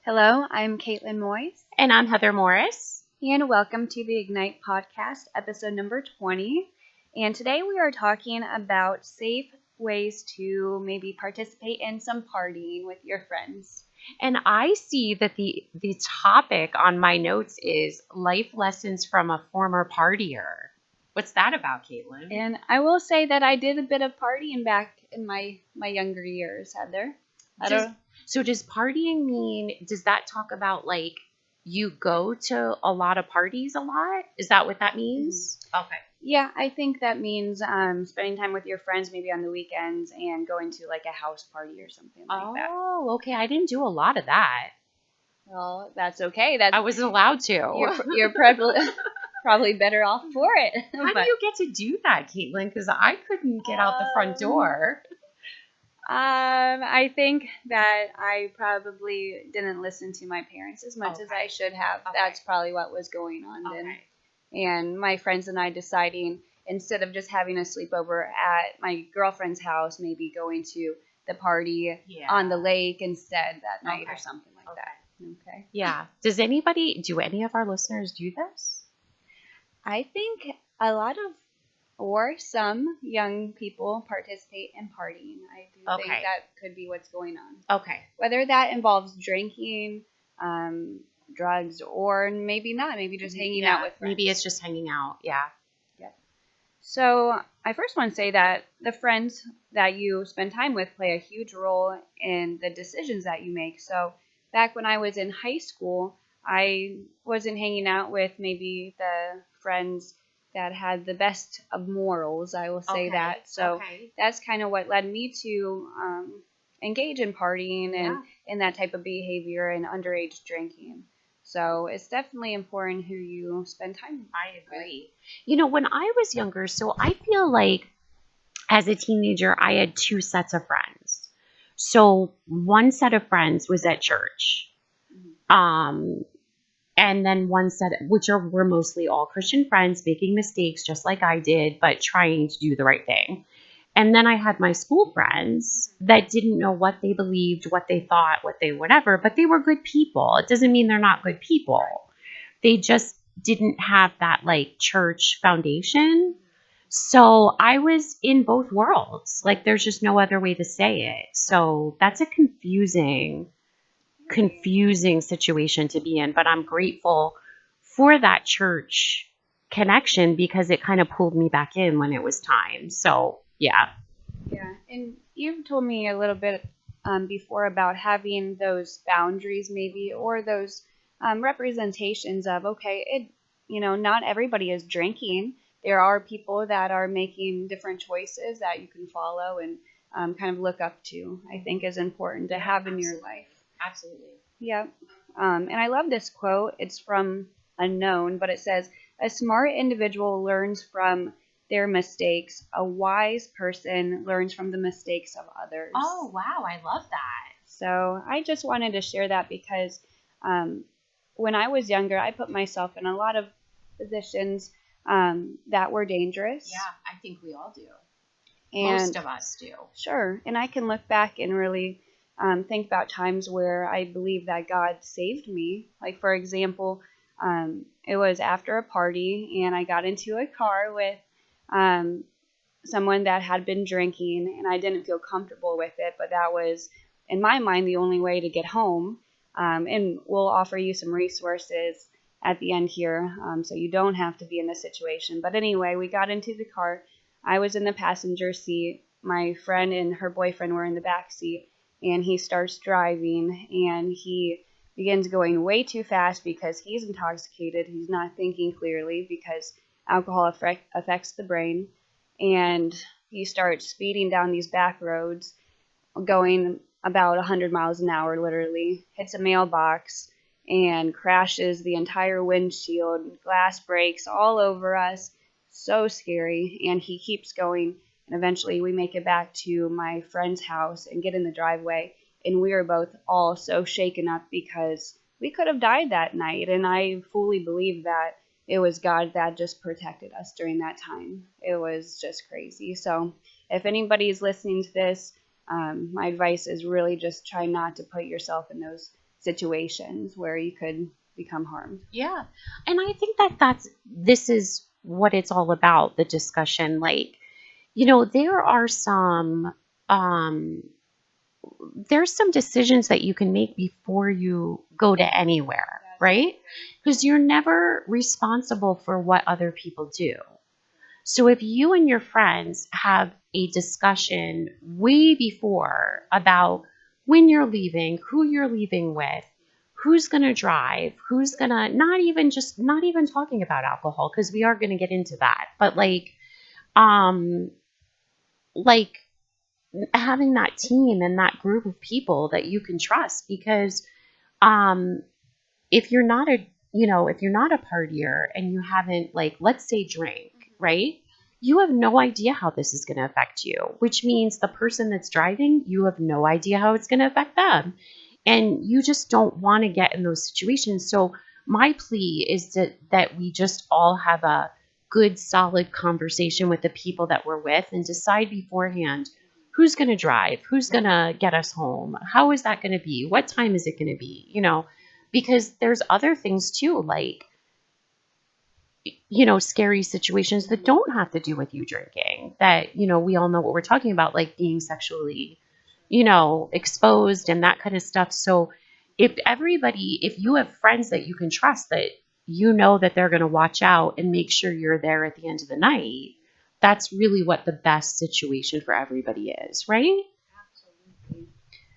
Hello, I'm Kaitlyn Moyes, And I'm Heather Morris. and welcome to the Ignite podcast, episode number 20. And today we are talking about safe ways to maybe participate in some partying with your friends. And I see that the topic on my notes is life lessons from a former partier. What's that about, Kaitlyn? And I will say that I did a bit of partying back in my younger years, Heather. So does partying mean, does that talk about like you go to a lot of parties a lot? Is that what that means? Okay. Yeah, I think that means spending time with your friends maybe on the weekends and going to like a house party or something like that. Oh, okay. I didn't do a lot of that. Well, that's okay. I wasn't allowed to. You're probably better off for it. How do you get to do that, Kaitlyn? Because I couldn't get out the front door. I think that I probably didn't listen to my parents as much as I should have. Okay. That's probably what was going on then. And my friends and I deciding, instead of just having a sleepover at my girlfriend's house, maybe going to the party on the lake instead that night or something like that. Okay. Yeah. Do any of our listeners do this? I think a lot of, or some young people participate in partying. I do think that could be what's going on. Okay. Whether that involves drinking, drugs, or maybe not. Maybe just hanging out with friends. Maybe it's just hanging out. Yeah. Yep. So I first want to say that the friends that you spend time with play a huge role in the decisions that you make. So back when I was in high school, I wasn't hanging out with maybe the friends that had the best of morals, I will say that. So that's kind of what led me to engage in partying and that type of behavior and underage drinking. So it's definitely important who you spend time with. I agree. You know, when I was younger, so I feel like as a teenager, I had two sets of friends. So one set of friends was at church. And then one set, were mostly all Christian friends, making mistakes just like I did, but trying to do the right thing. And then I had my school friends that didn't know what they believed, what they thought, whatever, but they were good people. It doesn't mean they're not good people. They just didn't have that like church foundation. So I was in both worlds. Like there's just no other way to say it. So that's a confusing situation to be in, but I'm grateful for that church connection because it kind of pulled me back in when it was time. So yeah. And you've told me a little bit before about having those boundaries maybe, or those representations of, not everybody is drinking. There are people that are making different choices that you can follow and kind of look up to, I think is important to have in your life. Absolutely. Yeah. And I love this quote. It's from Unknown, but it says, "A smart individual learns from their mistakes. A wise person learns from the mistakes of others." Oh, wow. I love that. So I just wanted to share that because when I was younger, I put myself in a lot of positions that were dangerous. Yeah, I think we all do. And most of us do. Sure. And I can look back and really think about times where I believe that God saved me. Like, for example, it was after a party and I got into a car with someone that had been drinking, and I didn't feel comfortable with it, but that was, in my mind, the only way to get home. And we'll offer you some resources at the end here, so you don't have to be in this situation. But anyway, we got into the car. I was in the passenger seat. My friend and her boyfriend were in the back seat. And he starts driving, and he begins going way too fast because he's intoxicated. He's not thinking clearly because alcohol affects the brain. And he starts speeding down these back roads, going about 100 miles an hour, literally, hits a mailbox, and crashes the entire windshield. Glass breaks all over us. So scary. And he keeps going. And eventually we make it back to my friend's house and get in the driveway. And we were both all so shaken up because we could have died that night. And I fully believe that it was God that just protected us during that time. It was just crazy. So if anybody's listening to this, my advice is really just try not to put yourself in those situations where you could become harmed. Yeah. And I think that this is what it's all about, the discussion. Like, there are um, there's some decisions that you can make before you go to anywhere, right? Because you're never responsible for what other people do. So if you and your friends have a discussion way before about when you're leaving, who you're leaving with, who's going to drive, who's going to not even talking about alcohol, because we are going to get into that, but um like having that team and that group of people that you can trust, because um if you're not a if you're not a partier and you haven't, like, let's say, drank, right, you have no idea how this is going to affect you, which means the person that's driving, you have no idea how it's going to affect them, and you just don't want to get in those situations. So my plea is that we just all have a good solid conversation with the people that we're with and decide beforehand who's going to drive, who's going to get us home, how is that going to be, what time is it going to be, because there's other things too, like, scary situations that don't have to do with you drinking, that, we all know what we're talking about, like being sexually, exposed and that kind of stuff. So if you have friends that you can trust, that that they're going to watch out and make sure you're there at the end of the night, that's really what the best situation for everybody is, right? Absolutely.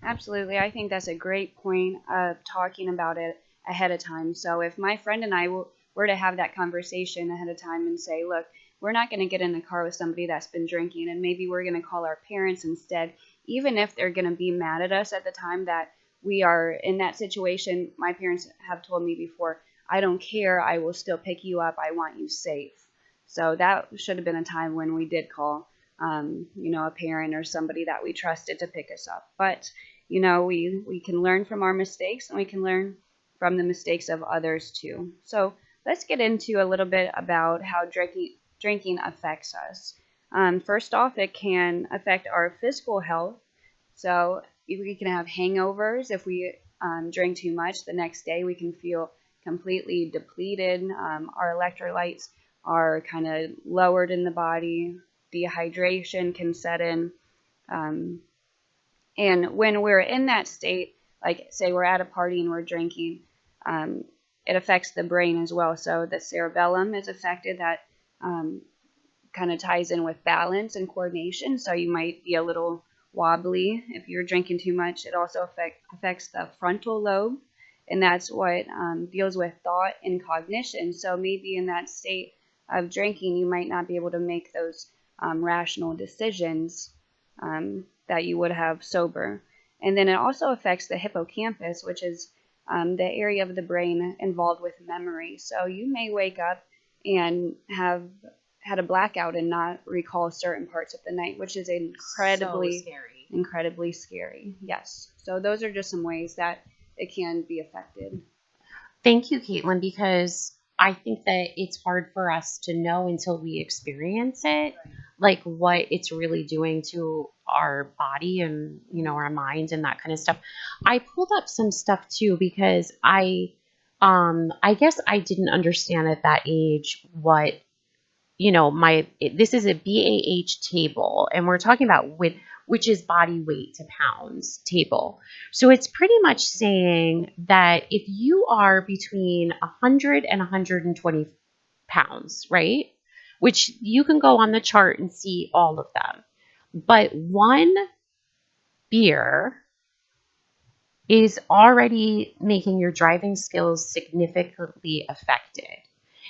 Absolutely. I think that's a great point of talking about it ahead of time. So if my friend and I were to have that conversation ahead of time and say, look, we're not going to get in a car with somebody that's been drinking, and maybe we're going to call our parents instead, even if they're going to be mad at us at the time that we are in that situation. My parents have told me before, I don't care. I will still pick you up. I want you safe. So that should have been a time when we did call, a parent or somebody that we trusted to pick us up. But we can learn from our mistakes, and we can learn from the mistakes of others too. So let's get into a little bit about how drinking affects us. First off, it can affect our physical health. So we can have hangovers if we drink too much. The next day we can feel completely depleted. Our electrolytes are kind of lowered in the body. Dehydration can set in. Um, and when we're in that state, like say we're at a party and we're drinking, um, it affects the brain as well. So the cerebellum is affected. That kind of ties in with balance and coordination. So you might be a little wobbly if you're drinking too much. It also affects the frontal lobe, and that's what deals with thought and cognition. So maybe in that state of drinking, you might not be able to make those rational decisions that you would have sober. And then it also affects the hippocampus, which is the area of the brain involved with memory. So you may wake up and have had a blackout and not recall certain parts of the night, which is incredibly scary. Yes. So those are just some ways that it can be affected. Thank you, Kaitlyn, because I think that it's hard for us to know until we experience it, like what it's really doing to our body and, our mind and that kind of stuff. I pulled up some stuff too, because I guess I didn't understand at that age what, this is a BAH table, and we're talking about which is body weight to pounds table. So it's pretty much saying that if you are between 100 and 120 pounds, right? Which you can go on the chart and see all of them. But one beer is already making your driving skills significantly affected.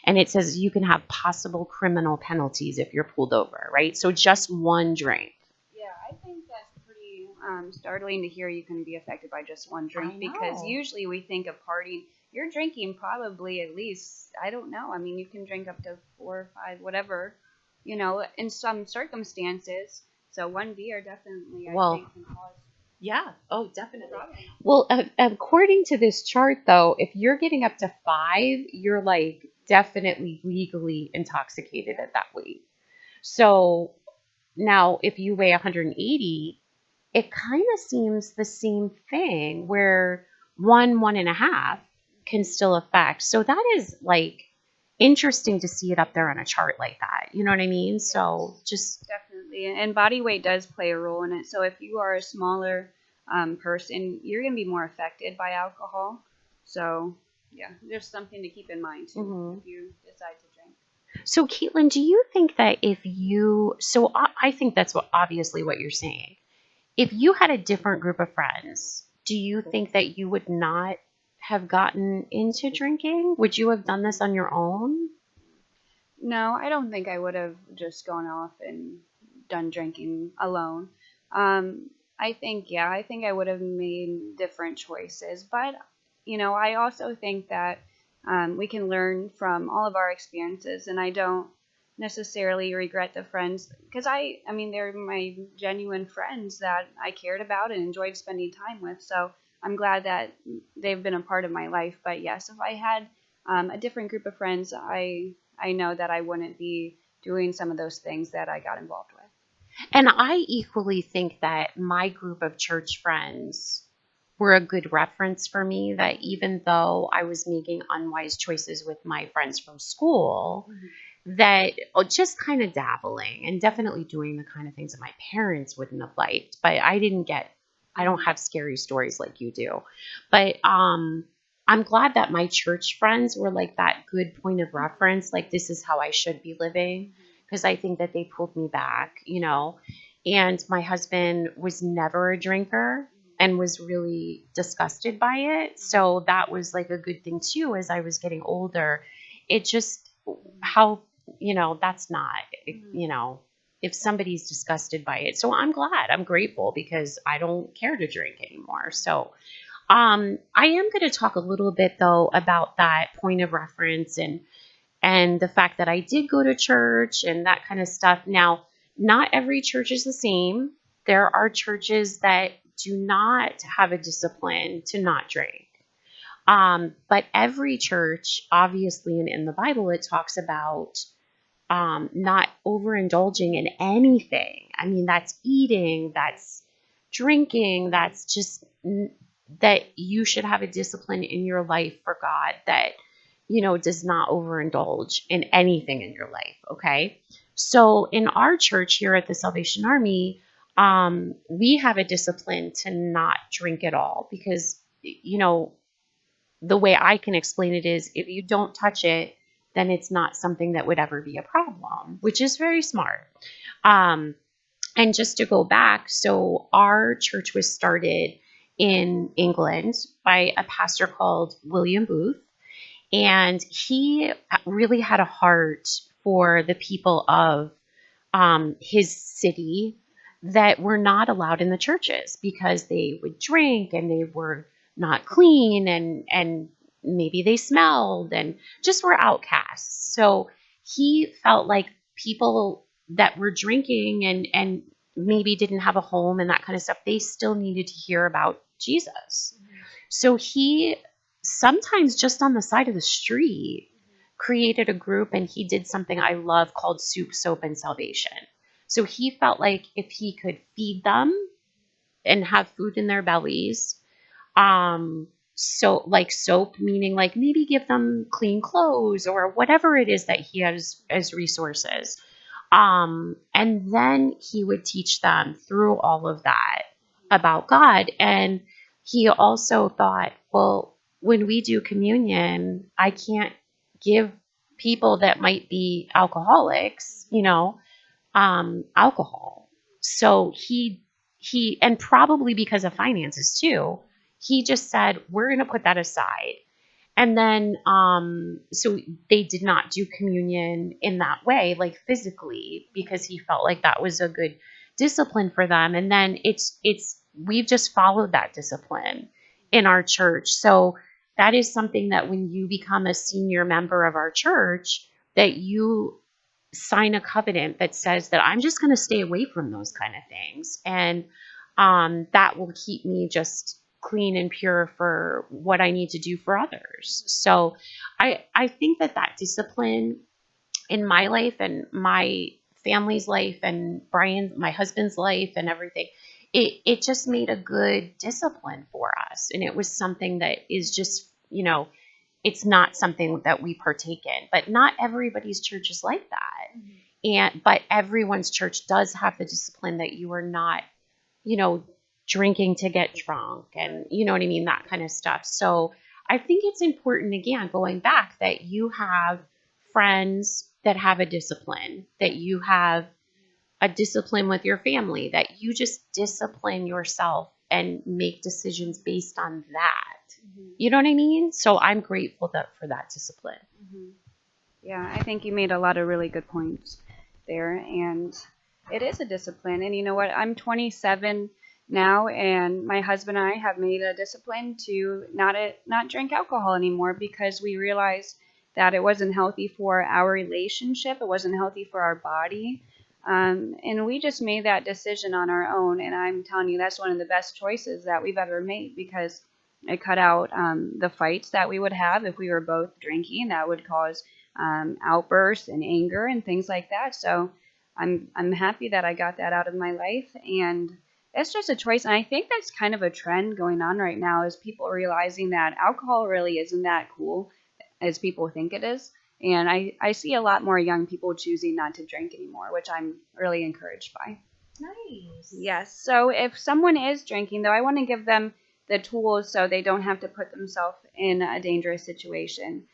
And it says you can have possible criminal penalties if you're pulled over, right? So just one drink. Yeah, I think that's pretty startling to hear you can be affected by just one drink, because usually we think of partying. You're drinking probably at least, I don't know. I mean, you can drink up to 4 or 5, whatever, in some circumstances. So one beer definitely, I think, can cause. Yeah. Oh, definitely. Well, according to this chart, though, if you're getting up to 5, you're like definitely legally intoxicated at that weight. So now, if you weigh 180, it kind of seems the same thing, where one and a half can still affect. So that is like interesting to see it up there on a chart like that. You know what I mean? Yes, So just, definitely. And body weight does play a role in it. So if you are a smaller person, you're going to be more affected by alcohol. So, yeah, there's something to keep in mind too mhm. if you decide to drink. So Caitlin, do you think that if you, so I think that's what obviously what you're saying. If you had a different group of friends, do you think that you would not have gotten into drinking? Would you have done this on your own? No, I don't think I would have just gone off and done drinking alone. Um, I think I would have made different choices. But, I also think that we can learn from all of our experiences. And I don't necessarily regret the friends because I mean, they're my genuine friends that I cared about and enjoyed spending time with. So I'm glad that they've been a part of my life. But yes, if I had a different group of friends, I know that I wouldn't be doing some of those things that I got involved with. And I equally think that my group of church friends were a good reference for me, that even though I was making unwise choices with my friends from school, Mhm. that just kind of dabbling and definitely doing the kind of things that my parents wouldn't have liked. But I don't have scary stories like you do. But I'm glad that my church friends were like that good point of reference. Like, this is how I should be living. Because I think that they pulled me back, you know. And my husband was never a drinker and was really disgusted by it. So that was like a good thing too as I was getting older. It just, how, that's not, Mhm. you know, if somebody's disgusted by it. So I'm glad, I'm grateful because I don't care to drink anymore. So I am going to talk a little bit though about that point of reference and the fact that I did go to church and that kind of stuff. Now, not every church is the same. There are churches that do not have a discipline to not drink. But every church, obviously, and in the Bible, it talks about not overindulging in anything. I mean, that's eating, that's drinking, that's just that you should have a discipline in your life for God that, does not overindulge in anything in your life. Okay. So in our church here at the Salvation Army, we have a discipline to not drink at all because, the way I can explain it is if you don't touch it, then it's not something that would ever be a problem, which is very smart. Um, and just to go back, so our church was started in England by a pastor called William Booth, and he really had a heart for the people of his city that were not allowed in the churches because they would drink and they were not clean and maybe they smelled and just were outcasts. So he felt like people that were drinking and maybe didn't have a home and that kind of stuff, they still needed to hear about Jesus. So he sometimes just on the side of the street created a group and he did something I love called Soup, Soap, and Salvation. So he felt like if he could feed them and have food in their bellies, so like soap, meaning like maybe give them clean clothes or whatever it is that he has as resources. And then he would teach them through all of that about God. And he also thought, well, when we do communion, I can't give people that might be alcoholics, alcohol. So and probably because of finances too, he just said, we're going to put that aside. And then, so they did not do communion in that way, like physically, because he felt like that was a good discipline for them. And then we've just followed that discipline in our church. So that is something that when you become a senior member of our church, that you sign a covenant that says that I'm just going to stay away from those kind of things. And that will keep me just clean and pure for what I need to do for others. So I think that discipline in my life and my family's life and my husband's life and everything, it just made a good discipline for us. And it was something that is just, it's not something that we partake in, but not everybody's church is like that. But everyone's church does have the discipline that you are not, drinking to get drunk, and you know what I mean, that kind of stuff. So I think it's important, again, going back, that you have friends that have a discipline, that you have a discipline with your family, that you just discipline yourself and make decisions based on that. You know what I mean? So I'm grateful for that discipline. Yeah, I think you made a lot of really good points there, and it is a discipline. And you know what? I'm 27 now, and my husband and I have made a discipline to not drink alcohol anymore, because we realized that it wasn't healthy for our relationship. It wasn't healthy for our body. And we just made that decision on our own. And I'm telling you, that's one of the best choices that we've ever made, because it cut out the fights that we would have if we were both drinking. That would cause outbursts and anger and things like that. So I'm happy that I got that out of my life. And it's just a choice. And I think that's kind of a trend going on right now, is people realizing that alcohol really isn't that cool as people think it is. And I see a lot more young people choosing not to drink anymore, which I'm really encouraged by. Nice. Yes. So if someone is drinking, though, I want to give them the tools so they don't have to put themselves in a dangerous situation.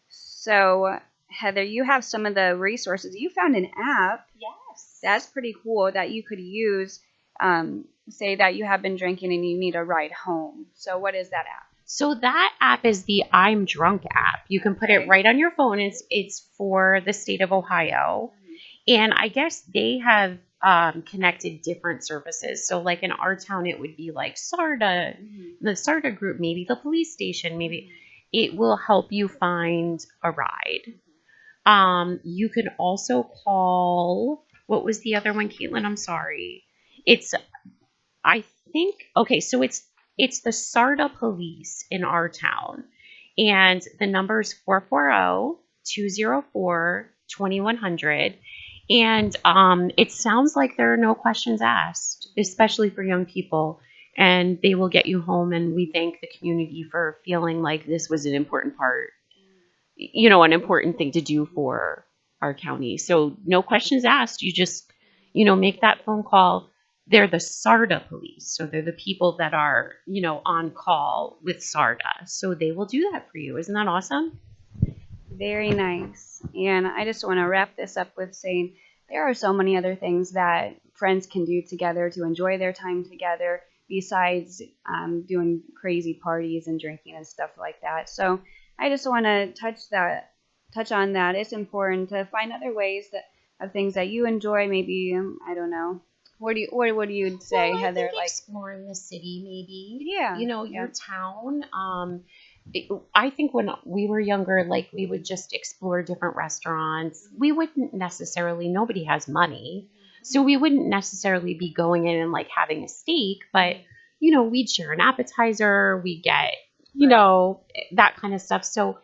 So, Heather, you have some of the resources. You found an app. Yes. That's pretty cool, that you could use, say that you have been drinking and you need a ride home. So what is that app? So that app is the I'm Drunk app. You can put it right on your phone. It's for the state of Ohio. And I guess they have connected different services. So like in our town, it would be like SARTA, the SARTA group, maybe the police station, maybe it will help you find a ride. You can also call, what was the other one, Kaitlyn? I'm sorry. So it's the SARTA police in our town. And the number is 440-204-2100. And it sounds like there are no questions asked, especially for young people. And they will get you home. And we thank the community for feeling like this was an important part, an important thing to do for our county. So no questions asked. You just, make that phone call. They're the SARTA police. So they're the people that are, on call with SARTA. So they will do that for you. Isn't that awesome? Very nice. And I just want to wrap this up with saying there are so many other things that friends can do together to enjoy their time together, besides doing crazy parties and drinking and stuff like that. So I just want to touch on that. It's important to find other ways of things that you enjoy. Maybe, I don't know. What would you say, well, Heather? Like exploring the city, maybe. Yeah. Your town. I think when we were younger, like we would just explore different restaurants. We wouldn't necessarily, nobody has money, so we wouldn't necessarily be going in and like having a steak, but we'd share an appetizer, we get, that kind of stuff. So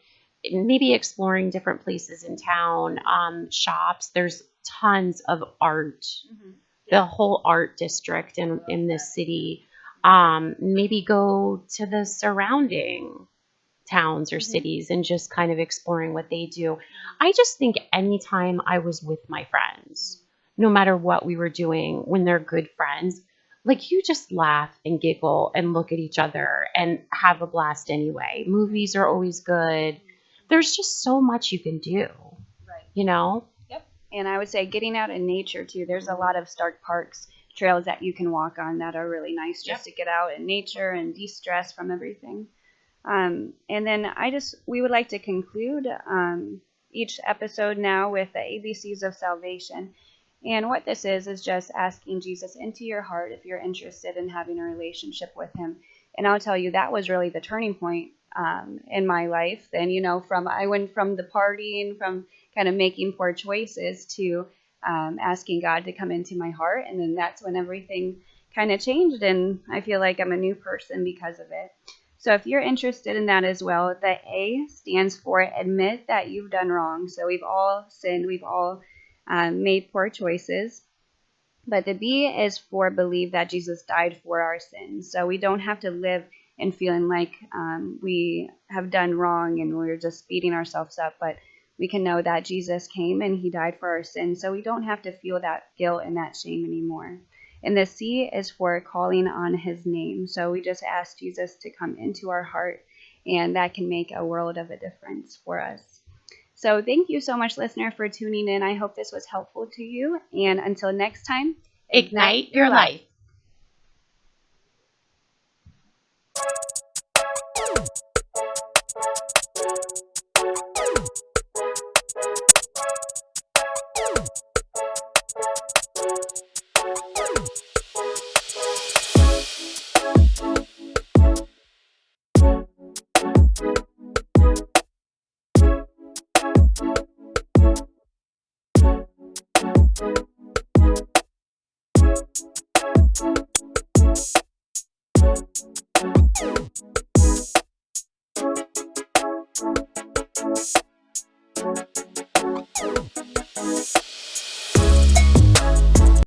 maybe exploring different places in town, shops. There's tons of art, the whole art district in this city. Maybe go to the surrounding towns or cities and just kind of exploring what they do. I just think anytime I was with my friends, no matter what we were doing, when they're good friends, like you just laugh and giggle and look at each other and have a blast anyway. Movies are always good. There's just so much you can do, Yep. And I would say getting out in nature too. There's a lot of Stark Parks trails that you can walk on that are really nice just to get out in nature and de-stress from everything. And then we would like to conclude each episode now with the ABCs of salvation. And what this is just asking Jesus into your heart if you're interested in having a relationship with him. And I'll tell you, that was really the turning point in my life. And, I went from the partying, from kind of making poor choices to asking God to come into my heart. And then that's when everything kind of changed. And I feel like I'm a new person because of it. So if you're interested in that as well, the A stands for admit that you've done wrong. So we've all sinned. We've all made poor choices. But the B is for believe that Jesus died for our sins. So we don't have to live in feeling like we have done wrong and we're just beating ourselves up, but we can know that Jesus came and he died for our sins. So we don't have to feel that guilt and that shame anymore. And the C is for calling on his name. So we just ask Jesus to come into our heart, and that can make a world of a difference for us. So thank you so much, listener, for tuning in. I hope this was helpful to you. And until next time, Ignite your life.